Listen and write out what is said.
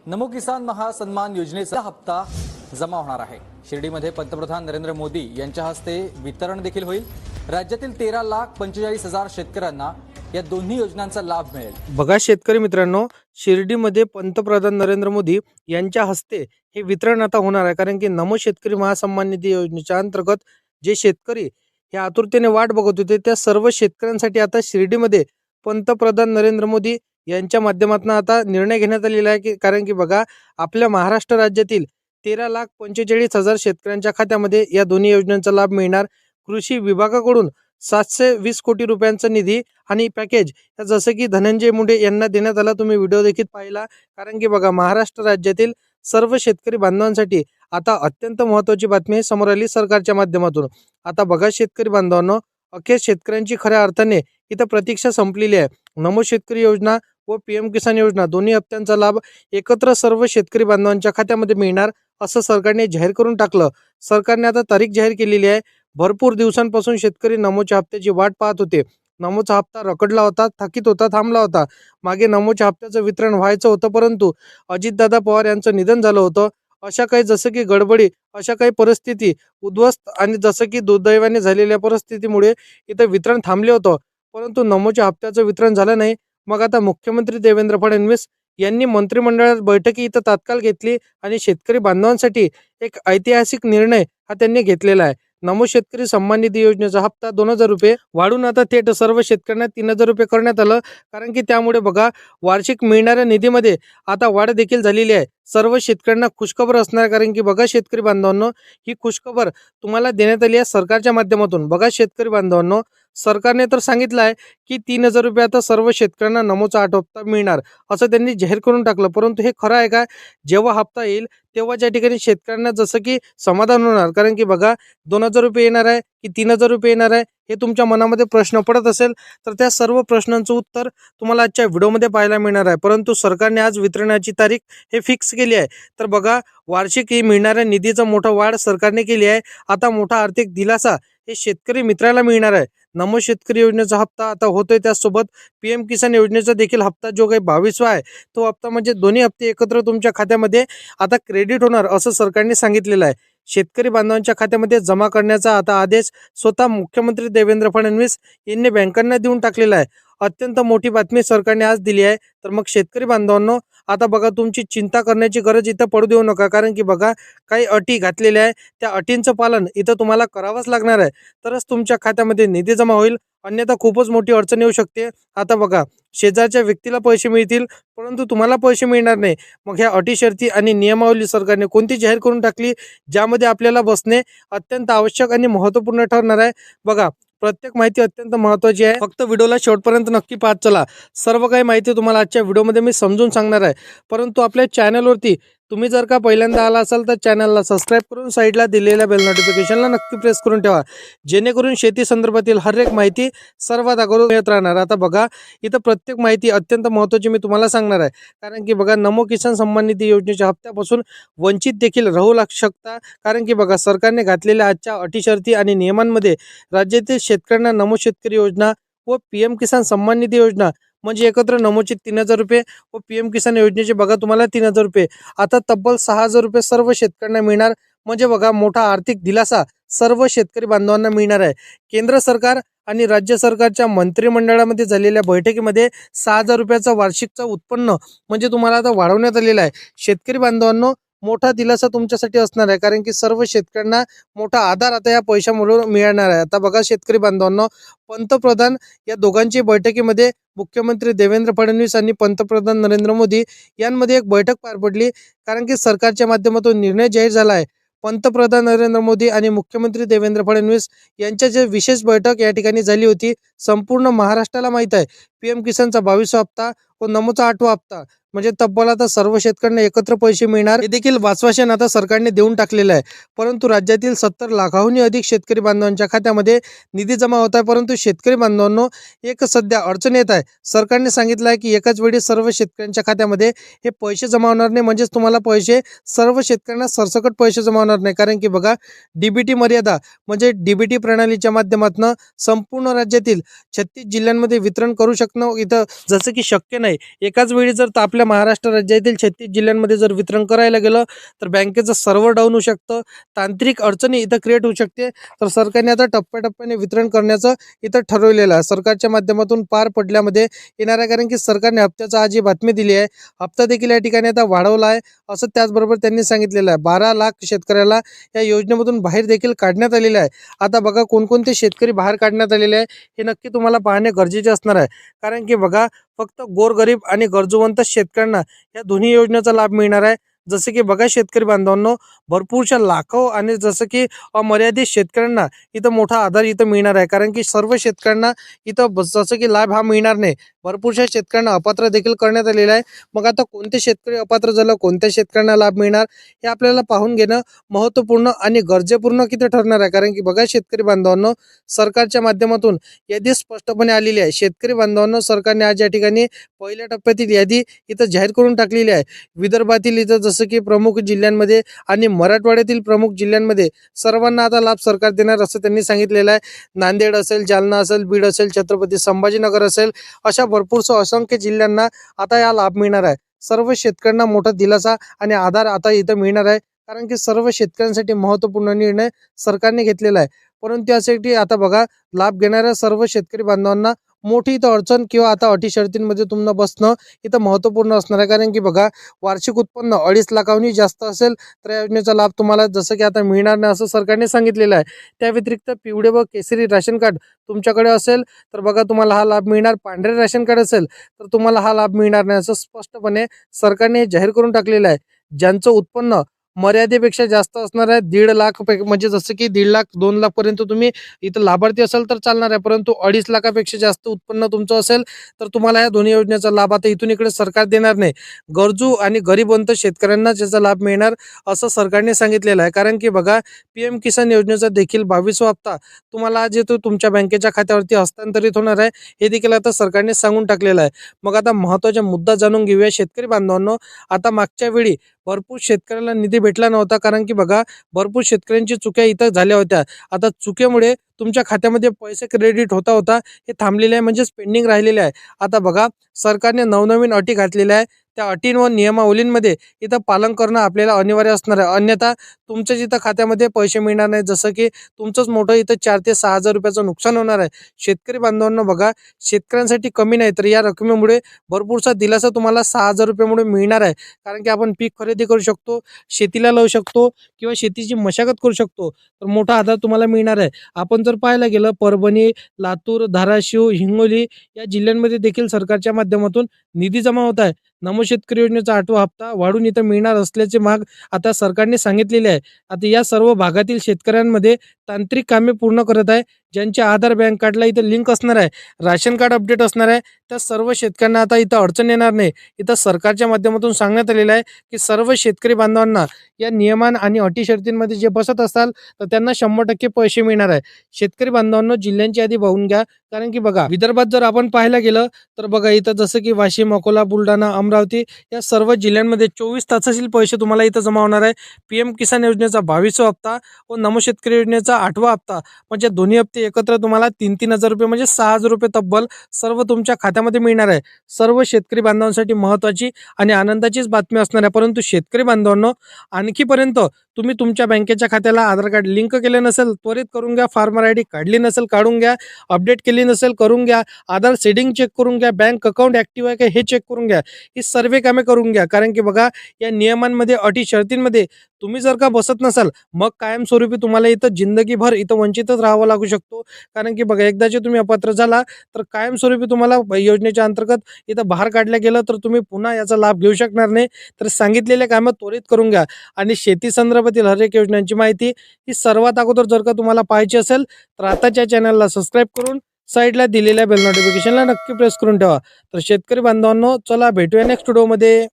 नमो किसान महासन्मान योजनेचा हप्ता जमा होणार आहे। शिर्डीमध्ये पंतप्रधान नरेंद्र मोदी यांच्या हस्ते वितरण देखील होईल। राज्यातील 13,45,000 शेतकऱ्यांना या दोन्ही योजनांचा लाभ मिळेल। बघा शेतकरी मित्रांनो, शिर्डीमध्ये पंतप्रधान नरेंद्र मोदी यांच्या हस्ते हे वितरण आता होणार आहे। कारण की नमो शेतकरी महासन्मान निधी योजनेच्या अंतर्गत जे शेतकरी हे आतुरतेने वाट बघत होते त्या सर्व शेतकऱ्यांसाठी आता शिर्डीमध्ये पंतप्रधान नरेंद्र मोदी यांच्या माध्यमातून आता निर्णय घेण्यात आलेला आहे की कारण की बघा आपल्या महाराष्ट्र राज्यातील 13,45,000 शेतकऱ्यांच्या खात्यामध्ये या दोन्ही योजनांचा लाभ मिळणार। कृषी विभागाकडून 720 कोटी रुपयांचा निधी आणि पॅकेज जसं की धनंजय मुंडे यांना देण्यात आला। तुम्ही व्हिडिओ देखील पाहिला। कारण की बघा महाराष्ट्र राज्यातील सर्व शेतकरी बांधवांसाठी आता अत्यंत महत्त्वाची बातमी समोर आली सरकारच्या माध्यमातून। आता बघा शेतकरी बांधवांनो, अखेर शेतकऱ्यांची खऱ्या अर्थाने इथं प्रतीक्षा संपलेली आहे। नमो शेतकरी योजना व पीएम किसान योजना दोन्ही हप्त्यांचा लाभ एकत्र सर्व शेतकरी बांधवांच्या खात्यामध्ये मिळणार असं सरकारने जाहीर करून टाकलं। सरकारने आता तारीख जाहीर केलेली आहे। भरपूर दिवसांपासून शेतकरी नमोच्या हप्त्याची वाट पाहत होते। नमोचा हप्ता रखडला होता, थकीत होता, थांबला होता। मागे नमोच्या हप्त्याचं वितरण व्हायचं होतं, परंतु अजितदादा पवार यांचं निधन झालं होतं। अशा काही जसं की गडबडी, अशा काही परिस्थिती उद्ध्वस्त आणि जसं की दुर्दैवाने झालेल्या परिस्थितीमुळे इथं वितरण थांबले होतं, परंतु नमोच्या हप्त्याचं वितरण झालं नाही। मग आता मुख्यमंत्री देवेंद्र फडणवीस यांनी मंत्रिमंडळात बैठकी इथं तात्काळ घेतली आणि शेतकरी बांधवांसाठी एक ऐतिहासिक निर्णय हा त्यांनी घेतलेला आहे। नमो शेतकरी सन्मान निधी योजनेचा हप्ता 2,000 रुपये वाढून आता थेट सर्व शेतकऱ्यांना 3,000 रुपये करण्यात आलं। कारण की त्यामुळे बघा वार्षिक मिळणाऱ्या निधीमध्ये आता वाढ देखील झालेली आहे। सर्व शेतकऱ्यांना खुशखबर असणार, कारण की बघा शेतकरी बांधवांनो, ही खुशखबर तुम्हाला देण्यात आली आहे सरकारच्या माध्यमातून। बघा शेतकरी बांधवांनो, सरकारने तर सांगितलं आहे की 3,000 रुपये आता सर्व शेतकऱ्यांना नमोचा हप्ता मिळणार असं त्यांनी जाहीर करून टाकलं, परंतु हे खरं आहे का? जेव्हा हप्ता येईल तेव्हा त्या ठिकाणी शेतकऱ्यांना जसं की समाधान होणार। कारण की बघा 2,000 रुपये येणार आहे की 3,000 रुपये येणार आहे हे तुमच्या मनामध्ये प्रश्न पडत असेल तर त्या सर्व प्रश्नांचं उत्तर तुम्हाला आजच्या व्हिडिओमध्ये पाहायला मिळणार आहे। परंतु सरकारने आज वितरणाची तारीख हे फिक्स केली आहे। तर बघा वार्षिक मिळणाऱ्या निधीचा मोठा वाढ सरकारने केली आहे। आता मोठा आर्थिक दिलासा हे शेतकरी मित्राला मिळणार आहे। नमो शेतकरी योजनेचा हप्ता आता होतोय, त्याचसोबत पीएम किसान योजनेचा देखील हप्ता जो काही 22वा आहे तो हप्ता म्हणजे दोन्ही हप्ते एकत्र तुमच्या खात्यामध्ये आता क्रेडिट होणार असं सरकारने सांगितलेलं आहे। शेतकरी बांधवांच्या खात्यामध्ये जमा करण्याचा आता आदेश स्वतः मुख्यमंत्री देवेंद्र फडणवीस यांनी बँकांना देऊन टाकलेला आहे। अत्यंत मोठी बातमी सरकारने आज दिली आहे। तर मग शेतकरी बांधवांनो, आता बघा तुमची चिंता करण्याची गरज इथं पडू देऊ नका, कारण की बघा काही अटी घातलेल्या आहे, त्या अटींचं पालन इथं तुम्हाला करावंच लागणार आहे, तरच तुमच्या खात्यामध्ये निधी जमा होईल, अन्यथा खूपच मोठी अडचण येऊ शकते। आता बघा शेजारच्या व्यक्तीला पैसे मिळतील परंतु तुम्हाला पैसे मिळणार नाही। मग ह्या अटी शर्ती आणि नियमावली सरकारने कोणती जाहीर करून टाकली ज्यामध्ये आपल्याला बसणे अत्यंत आवश्यक आणि महत्त्वपूर्ण ठरणार आहे। बघा प्रत्येक माहिती अत्यंत महत्त्वाची आहे, फक्त व्हिडिओला शेवटपर्यंत नक्की पाहत चला। सर्व काही माहिती तुम्हाला आजच्या व्हिडिओमध्ये मी समजून सांगणार आहे। परंतु आपल्या चॅनलवरती तुम्ही जर का पहिल्यांदा आला असाल तर चॅनलला सबस्क्राईब करून साईडला दिलेल्या बेल नोटिफिकेशनला नक्की प्रेस करून ठेवा, जेणेकरून शेती संदर्भातील हर एक माहिती सर्वात अगोदर मिळत राहणार। आता बघा इथं प्रत्येक माहिती अत्यंत महत्त्वाची मी तुम्हाला सांगणार आहे, कारण की बघा नमो किसान सन्मान निधी योजनेच्या हप्त्यापासून वंचित देखील राहू शकता। कारण की बघा सरकारने घातलेल्या आजच्या अटी शर्ती आणि नियमांमध्ये राज्यातील शेतकऱ्यांना नमो शेतकरी योजना व पीएम किसान सन्मान निधी योजना म्हणजे एकत्र नमोचे 3,000 रुपये व पीएम किसान योजनेचे बघा तुम्हाला 3,000 रुपये आता तब्बल 6,000 रुपये सर्व शेतकऱ्यांना मिळणार। म्हणजे बघा मोठा आर्थिक दिलासा सर्व शेतकरी बांधवांना मिळणार आहे। केंद्र सरकार आणि राज्य सरकारच्या मंत्रिमंडळामध्ये झालेल्या बैठकीमध्ये 6,000 रुपयाचा वार्षिकचा उत्पन्न म्हणजे तुम्हाला आता वाढवण्यात आलेला आहे। शेतकरी बांधवांनो, मोठा दिलासा तुमच्यासाठी असणार आहे, कारण की सर्व शेतकऱ्यांना मोठा आधार आता या पैशामुळे मिळणार आहे। आता बघा शेतकरी बांधवांनो, पंतप्रधान या दोघांची बैठकीमध्ये मुख्यमंत्री देवेंद्र फडणवीस आणि पंतप्रधान नरेंद्र मोदी यांमध्ये एक बैठक पार पडली, कारण की सरकारच्या माध्यमातून निर्णय जाहीर झाला आहे। पंतप्रधान नरेंद्र मोदी आणि मुख्यमंत्री देवेंद्र फडणवीस यांच्या जे विशेष बैठक या ठिकाणी झाली होती। संपूर्ण महाराष्ट्राला माहित आहे पीएम किसानचा 22वा हप्ता व नमोचा 8वा हप्ता म्हणजे तब्बल आता सर्व शेतकऱ्यांना एकत्र पैसे मिळणार हे देखील वाचवाशन आता सरकारने देऊन टाकलेलं आहे। परंतु राज्यातील 70 लाखाहून अधिक शेतकरी बांधवांच्या खात्यामध्ये निधी जमा होत आहे। परंतु शेतकरी बांधवांनो, एक सध्या अडचण येत आहे। सरकारने सांगितलं आहे की एकाच वेळी सर्व शेतकऱ्यांच्या खात्यामध्ये हे पैसे जमा होणार नाही, म्हणजेच तुम्हाला पैसे सर्व शेतकऱ्यांना सरसकट पैसे जमा होणार नाही। कारण की बघा डीबीटी मर्यादा म्हणजे डीबीटी प्रणालीच्या माध्यमातून संपूर्ण राज्यातील 36 जिल्ह्यांमध्ये वितरण करू शकणं इथं जसं की शक्य नाही। एकाच वेळी जर आपल्या आपल्या महाराष्ट्र राज्यातील 36 जिल्ह्यांमध्ये जर वितरण करायला गेलं तर बँकेचं सर्व्हर डाऊन होऊ शकतं, तांत्रिक अडचणी इथं क्रिएट होऊ शकते. तर सरकारने आता टप्प्याटप्प्याने वितरण करण्याचं इथं ठरवलेलं आहे. सरकारच्या माध्यमातून पार पडल्यामध्ये येणार आहे, कारण की सरकारने हप्त्याचा आज ही बातमी दिली आहे. हप्ता देखील या ठिकाणी आता वाढवला आहे, असं त्याचबरोबर त्यांनी सांगितलेलं आहे. 12 लाख शेतकऱ्याला या योजनेमधून बाहेर देखील काढण्यात आलेलं आहे. आता बघा कोणकोणते शेतकरी बाहेर काढण्यात आलेले आहे हे नक्की तुम्हाला पाहणे गरजेचे असणार आहे, कारण की बघा फक्त गोरगरीब आणि गरजूवंत शेतकऱ्यांना या दोन्ही योजनेचा लाभ मिळणार आहे. जसे की बघा शेतकरी बांधवांनो, भरपूरशा लाखो आणि जसं की अमर्यादित शेतकऱ्यांना इथं मोठा आधार इथं मिळणार आहे, कारण की सर्व शेतकऱ्यांना इथं जसं की लाभ हा मिळणार नाही. भरपूरशा शेतकऱ्यांना अपात्र देखील करण्यात आलेलं आहे. मग आता कोणते शेतकरी अपात्र झालं, कोणत्या शेतकऱ्यांना लाभ मिळणार हे आपल्याला पाहून घेणं महत्त्वपूर्ण आणि गरजेपूर्ण किती ठरणार आहे. कारण की बघा शेतकरी बांधवांनो, सरकारच्या माध्यमातून यादी स्पष्टपणे आलेली आहे. शेतकरी बांधवांनो, सरकारने आज या ठिकाणी पहिल्या टप्प्यातील यादी इथं जाहीर करून टाकलेली आहे. विदर्भातील इथं जसं की प्रमुख जिल्ह्यांमध्ये आणि मराठवाड्यातील प्रमुख जिल्ह्यांमध्ये सर्वांना आता लाभ सरकार देणार असं त्यांनी सांगितलेलं आहे. नांदेड असेल, जालना असेल, बीड असेल, छत्रपती संभाजीनगर असेल, अशा भरपूरशा असंख्य जिल्ह्यांना आता या लाभ मिळणार आहे. सर्व शेतकऱ्यांना मोठा दिलासा आणि आधार आता इथं मिळणार आहे, कारण की सर्व शेतकऱ्यांसाठी महत्त्वपूर्ण निर्णय सरकारने घेतलेला आहे. परंतु यासाठी आता बघा लाभ घेणाऱ्या सर्व शेतकरी बांधवांना मोठी इथं अडचण किंवा आता अटी शर्तींमध्ये तुम्हाला बसणं इथं महत्त्वपूर्ण असणार आहे. कारण की बघा वार्षिक उत्पन्न 2.5 लाखांहून जास्त असेल तर या योजनेचा लाभ तुम्हाला जसं की आता मिळणार नाही असं सरकारने सांगितलेलं आहे. त्या व्यतिरिक्त पिवळे व केसरी राशन कार्ड तुमच्याकडे असेल तर बघा तुम्हाला हा लाभ मिळणार. पांढरे राशन कार्ड असेल तर तुम्हाला हा लाभ मिळणार नाही, असं स्पष्टपणे सरकारने हे जाहीर करून टाकलेलं आहे. ज्यांचं उत्पन्न मर्यादेपेक्षा जास्त असणार आहे, 1.5 लाख म्हणजे जसं की 1.5 लाख 2 लाख पर्यंत तुम्ही इथं लाभार्थी असाल तर चालणार आहे. परंतु 2.5 लाखापेक्षा जास्त उत्पन्न तुमचं असेल तर तुम्हाला या दोन्ही योजनेचा लाभ आता इथून इकडे सरकार देणार नाही. गरजू आणि गरीबवंत शेतकऱ्यांना त्याचा लाभ मिळणार असं सरकारने सांगितलेलं आहे. कारण की बघा PM किसान योजनेचा देखील 22वा हप्ता तुम्हाला आज येतो तुमच्या बँकेच्या खात्यावरती हस्तांतरित होणार आहे, हे देखील आता सरकारने सांगून टाकलेलं आहे. मग आता महत्त्वाचा मुद्दा जाणून घेऊया शेतकरी बांधवांनो. आता मागच्या वेळी भरपूर शेतकऱ्याला निधी भेटला नव्हता, कारण की बघा भरपूर शेतकऱ्यांची चुक्या इथं झाल्या होत्या. आता चुकीमुळे तुमच्या खात्यामध्ये पैसे क्रेडिट होता हे थांबलेले आहे, म्हणजेच पेंडिंग राहिलेले आहे. आता बघा सरकारने नवनवीन अटी घातलेल्या आहे. त्या अटी व नियमावलींमध्ये इथं पालन करणं आपल्याला अनिवार्य असणार आहे. अन्यथा तुमच्या जिथं खात्यामध्ये पैसे मिळणार नाही, जसं की तुमचंच मोठं इथं 4 ते 6 हजार रुपयाचं नुकसान होणार आहे. शेतकरी बांधवांना बघा शेतकऱ्यांसाठी कमी नाही तर या रकमेमुळे भरपूरसा दिलासा तुम्हाला 6,000 रुपयामुळे मिळणार आहे. कारण की आपण पीक खरेदी करू शकतो, शेतीला लावू शकतो किंवा शेतीची मशागत करू शकतो, तर मोठा आधार तुम्हाला मिळणार आहे. आपण जर पाहायला गेलं परभणी, लातूर, धाराशिव, हिंगोली या जिल्ह्यांमध्ये देखील सरकारच्या माध्यमातून निधी जमा होत आहे. नमो शेतकरी योजनेचा 8वा हप्ता वाढून इथं मिळणार असल्याचे माग आता सरकारने सांगितलेले आहे. आता या सर्व भागातील शेतकऱ्यांमध्ये तांत्रिक कामे पूर्ण करत आहे. ज्यांचे आधार बँक कार्डला इथं लिंक असणार आहे, राशन कार्ड अपडेट असणार आहे, त्या सर्व शेतकऱ्यांना आता इथं अडचण येणार नाही. इथं सरकारच्या माध्यमातून सांगण्यात आलेलं आहे की सर्व शेतकरी बांधवांना या नियमान आणि अटी शर्तींमध्ये जे बसत असाल तर त्यांना 100% पैसे मिळणार आहे. शेतकरी बांधवांनो, जिल्ह्यांची यादी पाहून घ्या. कारण की बघा विदर्भात जर आपण पाहायला गेलं तर बघा इथं जसं की वाशिम, अकोला, बुलढाणा, अमरावती या सर्व जिल्ह्यांमध्ये 24 तासातील पैसे तुम्हाला इथं जमा होणार आहे. PM किसान योजनेचा 22वा हप्ता व नमो शेतकरी योजनेचा 8वा हप्ता म्हणजे दोन्ही हप्ते एकत्र तुम्हाला 3-3 हजार रुपये म्हणजे 6,000 रुपये तब्बल सर्व तुमच्या खात्यामध्ये मिळणार आहे. सर्व शेतकरी बांधवांसाठी महत्त्वाची आणि आनंदाचीच बातमी असणार आहे. परंतु शेतकरी बांधवांनो, आणखीपर्यंत तुम्ही तुमच्या बँकेच्या खात्याला आधार कार्ड लिंक केले नसेल त्वरित करून घ्या. फार्मर ID काढली नसेल काढून घ्या. अपडेट केली नसेल करून घ्या. आधार सेटिंग चेक करून घ्या. बँक अकाउंट ॲक्टिव्ह आहे का हे चेक करून घ्या. ही सर्व कामे करून घ्या. कारण की बघा या नियमांमध्ये अटी शर्तींमध्ये तुम्ही जर का बसत नसाल मग कायमस्वरूपी तुम्हाला इथं जिंदगीभर इथं वंचितच राहावं लागू शकतो. कारण की बघा एकदाचे तुम्ही अपात्र झाला तर कायमस्वरूपी तुम्हाला योजनेच्या अंतर्गत इथं बाहेर काढलं गेलं तर तुम्ही पुन्हा याचा लाभ घेऊ शकणार नाही. तर सांगितलेले कामं त्वरित करून घ्या. आणि शेती संदर्भातील हर एक योजनांची माहिती ही सर्वात अगोदर जर का तुम्हाला पाहायची असेल तर आताच्या चॅनलला सबस्क्राईब करून साईडला दिलेल्या बेल नोटिफिकेशनला नक्की प्रेस करून ठेवा. तर शेतकरी बांधवांनो, चला भेटूया नेक्स्ट व्हिडिओमध्ये.